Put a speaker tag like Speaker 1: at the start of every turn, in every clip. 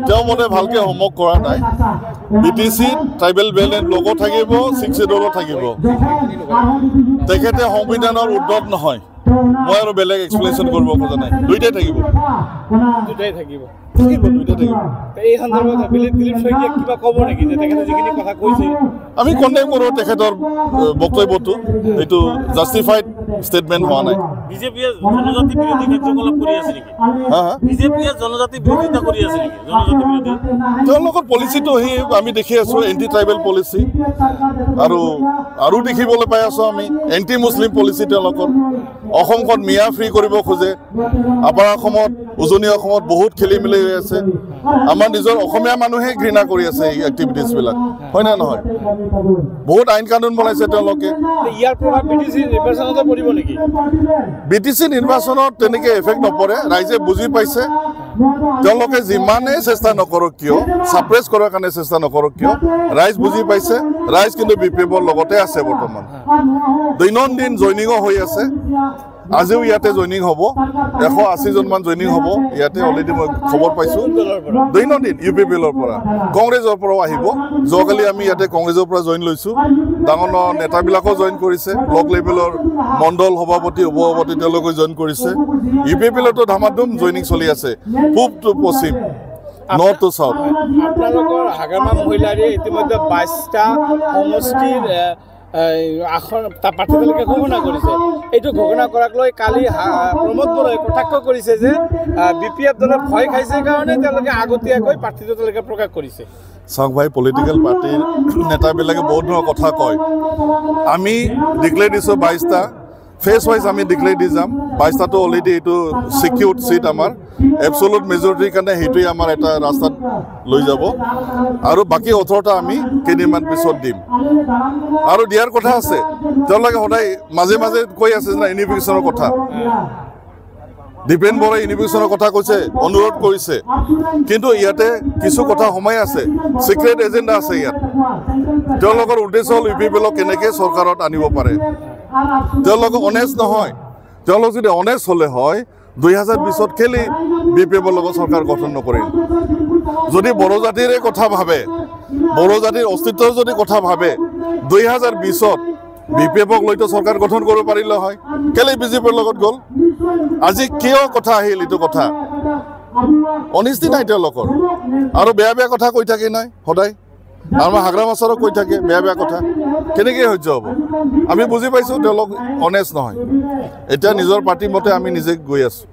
Speaker 1: তেওঁ মতে ভালকে হোমৱৰ্ক কৰা নাই BTC ট্ৰাইবেল বেলেঞ্চ লগত থাকিব 6 শিডিউলত থাকিব তেখেতে সংবিধানৰ উদ্ধত নহয় মই আৰু বেলেগ এক্সপ্লেনেশ্যন কৰিব খোজা নাই দুইটাই থাকিব
Speaker 2: এই সন্দৰ্ভত দিলীপ শইকীয়াক কিবা ক'ব নেকি যে তেখেতে যিখিনি কথা কৈছে
Speaker 1: আমি কণ্ডেম কৰোঁ তেখেতৰ বক্তব্যটো এইটো জাষ্টিফাইড ষ্টেটমেণ্ট হোৱা নাই
Speaker 2: বিজেপিয়ে জনজাতি বিৰোধী কাৰ্যকলাপ কৰি আছে নেকি বিজেপিয়ে জনজাতি বিৰোধিতা কৰি আছে নেকি জনজাতি বিৰোধী
Speaker 1: তেওঁলোকৰ পলিচিটো আমি দেখি আছোঁ এণ্টি ট্ৰাইবেল পলিচি আৰু দেখিবলৈ পাই আছোঁ আমি এণ্টি মুছলিম পলিচি তেওঁলোকৰ অসমখন মিয়া ফ্ৰী কৰিব খোজে আপাৰ অসমত উজনি অসমত বহুত খেলি মেলি হৈ আছে আমাৰ নিজৰ অসমীয়া মানুহে ঘৃণা কৰি আছে এই এক্টিভিটিছবিলাক হয় নে নহয় বহুত আইন কানুন বনাইছে তেওঁলোকে
Speaker 2: ইয়াৰ প্ৰভাৱ BTC নিৰ্বাচনতো পৰিব নেকি
Speaker 1: BTC নিৰ্বাচনত তেনেকৈ এফেক্ট নপৰে ৰাইজে বুজি পাইছে তেওঁলোকে যিমানে চেষ্টা নকৰক কিয় ছাপ্ৰেছ কৰাৰ কাৰণে চেষ্টা নকৰক কিয় ৰাইজ বুজি পাইছে ৰাইজ কিন্তু BPFৰ লগতে আছে বৰ্তমান দৈনন্দিন জইনিঙো হৈ আছে আজিও ইয়াতে জইনিং হ'ব 180 জনমান জইনিং হ'ব ইয়াতে অলৰেডি মই খবৰ পাইছোঁ দৈনন্দিন UPPলৰ পৰা কংগ্ৰেছৰ পৰাও আহিব যোৱাকালি আমি ইয়াতে কংগ্ৰেছৰ পৰা জইন লৈছোঁ ডাঙৰ নেতাবিলাকো জইন কৰিছে ব্লক লেভেলৰ মণ্ডল সভাপতি উপসভাপতি তেওঁলোকে জইন কৰিছে UPPলতো ধামাধুম জইনিং চলি আছে পূব two Paschim north to south
Speaker 2: আপোনালোকৰ হাগ্ৰামা মহিলাৰে ইতিমধ্যে 22টা সমষ্টিৰ আসন প্ৰাৰ্থী তালিকা ঘোষণা কৰিছে এইটো ঘোষণা কৰাক লৈ কালি প্ৰমোদ বৰাই কটাক্ষ কৰিছে যে BPF দলে ভয় খাইছে কাৰণে তেওঁলোকে আগতীয়াকৈ প্ৰাৰ্থী তালিকা প্ৰকাশ কৰিছে
Speaker 1: চাওক ভাই পলিটিকেল পাৰ্টিৰ নেতাবিলাকে বহুত ধৰণৰ কথা কয় আমি ডিক্লেয়াৰ দিছোঁ 22টা ফেচ ৱাইজ আমি ডিক্লেয়াৰ দি যাম 22টাটো অলৰেডি এইটো ছিকিউৰ্ড ছিট আমাৰ এবছলুট মেজৰিটিৰ কাৰণে সেইটোৱে আমাৰ এটা ৰাস্তাত লৈ যাব আৰু বাকী 18টা আমি কেইদিনমান পিছত দিম আৰু দিয়াৰ কথা আছে তেওঁলোকে সদায় মাজে মাজে কৈ আছে যে ইউনিফিকেশ্যনৰ কথা দীপেন বৰাই ইউনিফিকেশ্যনৰ কথা কৈছে অনুৰোধ কৰিছে কিন্তু ইয়াতে কিছু কথা সোমাই আছে ছিক্ৰেট এজেণ্ডা আছে ইয়াত তেওঁলোকৰ উদ্দেশ্য হ'ল UPPলক কেনেকৈ চৰকাৰত আনিব পাৰে তেওঁলোক অনেষ্ট নহয় তেওঁলোক যদি অনেষ্ট হ'লে হয় 2020ত কেলে BPFৰ লগত চৰকাৰ গঠন নকৰিল যদি বড়ো জাতিৰে কথা ভাবে বড়ো জাতিৰ অস্তিত্বৰ যদি কথা ভাবে 2020ত BPFক লৈতো চৰকাৰ গঠন কৰিব পাৰিলে হয় কেলে BJPৰ লগত গ'ল আজি কিয় কথা আহিল এইটো কথা অনিষ্টি নাই তেওঁলোকৰ আৰু বেয়া কথা কৈ থাকে নাই সদায় আমাৰ হাগ্ৰামা ছাৰক কৈ থাকে বেয়া কথা কেনেকৈ সহ্য হ'ব আমি বুজি পাইছোঁ তেওঁলোক অনেষ্ট নহয় এতিয়া নিজৰ পাৰ্টিৰ মতে আমি নিজে গৈ আছোঁ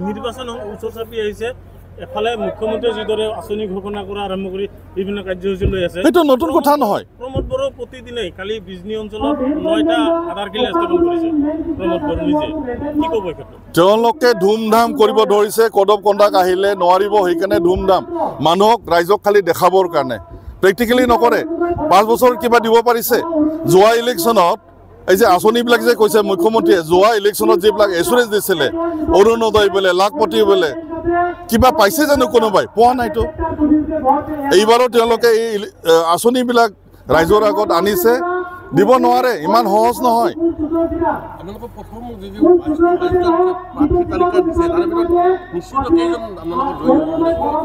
Speaker 2: নিৰ্বাচন ওচৰ চাপি আহিছে এফালে মুখ্যমন্ত্ৰীয়ে যিদৰে আঁচনি ঘোষণা কৰা আৰম্ভ কৰি বিভিন্ন কাৰ্যসূচী লৈ আছে
Speaker 1: সেইটো নতুন কথা নহয়
Speaker 2: প্ৰমোদ বড়ো প্ৰতিদিনে কালি বিজনী অঞ্চলত 9টা আধাৰ কিলো স্থাপন কৰিছে প্ৰমোদ বড়ো নিজে কি ক'ব এই ক্ষেত্ৰত
Speaker 1: তেওঁলোকে ধুমধাম কৰিব ধৰিছে কড অফ কণ্ডাক্ট আহিলে নোৱাৰিব সেইকাৰণে ধুমধাম মানুহক ৰাইজক খালি দেখাবৰ কাৰণে প্ৰেক্টিকেলি নকৰে 5 বছৰ কিবা দিব পাৰিছে যোৱা ইলেকশ্যনত এই যে আঁচনিবিলাক যে কৈছে মুখ্যমন্ত্ৰীয়ে যোৱা ইলেকশ্যনত যিবিলাক এচুৰেঞ্চ দিছিলে অৰুণোদয় বোলে লাখপতি বোলে কিবা পাইছে জানো কোনোবাই পোৱা নাইতো এইবাৰো তেওঁলোকে এই আঁচনিবিলাক ৰাইজৰ আগত আনিছে দিব নোৱাৰে ইমান সহজ নহয়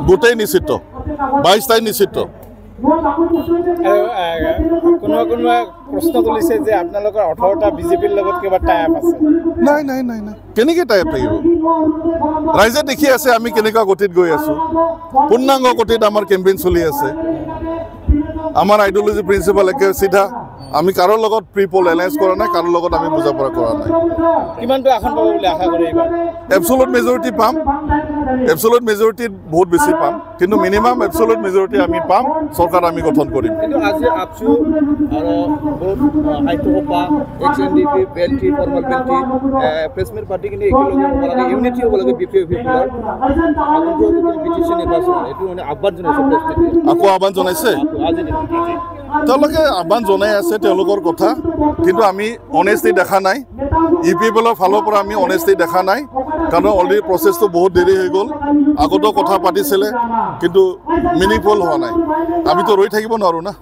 Speaker 1: গোটেই নিশ্চিত 22টাই নিশ্চিত
Speaker 2: কোনোবা প্ৰশ্ন তুলিছে যে আপোনালোকৰ 18টা BJPৰ লগত কিবা টাই আপ আছে
Speaker 1: নাই কেনেকৈ টাই আপ থাকিব ৰাইজে দেখি আছে আমি কেনেকুৱা গতিত গৈ আছোঁ পূৰ্ণাংগ গতিত আমাৰ কেম্পেইন চলি আছে আমাৰ আইডিঅলজি প্ৰিন্সিপাল একে চিধা আমি কাৰোৰ লগত প্ৰি পল এলায়েন্স কৰা নাই কাৰোৰ লগত আমি বুজা পৰা কৰা নাই
Speaker 2: কিমানটো আসন পাব বুলি আশা কৰে এইবাৰ
Speaker 1: এবছলুট মেজৰিটি পাম এবছলুট মেজৰিটিত বহুত বেছি পাম কিন্তু মিনিমাম এবছলুট মেজৰিটি আমি পাম চৰকাৰ আমি গঠন কৰিম
Speaker 2: কিন্তু আজি আপচু আৰু বহুত হাইতোপা XNDP বেলটি ফৰ্মাল বেলটি প্ৰেছমেট পাৰ্টি কিন্তু একেলগে হ'ব লাগে ইউনিটি হ'ব লাগে BPFৰ BTC নিৰ্বাচন এইটো মানে আহ্বান জনাইছে প্ৰেছমেট
Speaker 1: আকৌ আহ্বান জনাইছে তেওঁলোকে আহ্বান জনাই আছে তেওঁলোকৰ কথা কিন্তু আমি অনেষ্টি দেখা নাই UPPলৰ ফালৰ পৰা আমি অনেষ্টি দেখা নাই কাৰণ অলৰেডি প্ৰচেছটো বহুত দেৰি হৈ গ'ল আগতো কথা পাতিছিলে কিন্তু মিনিংফুল হোৱা নাই আমিতো ৰৈ থাকিব নোৱাৰোঁ না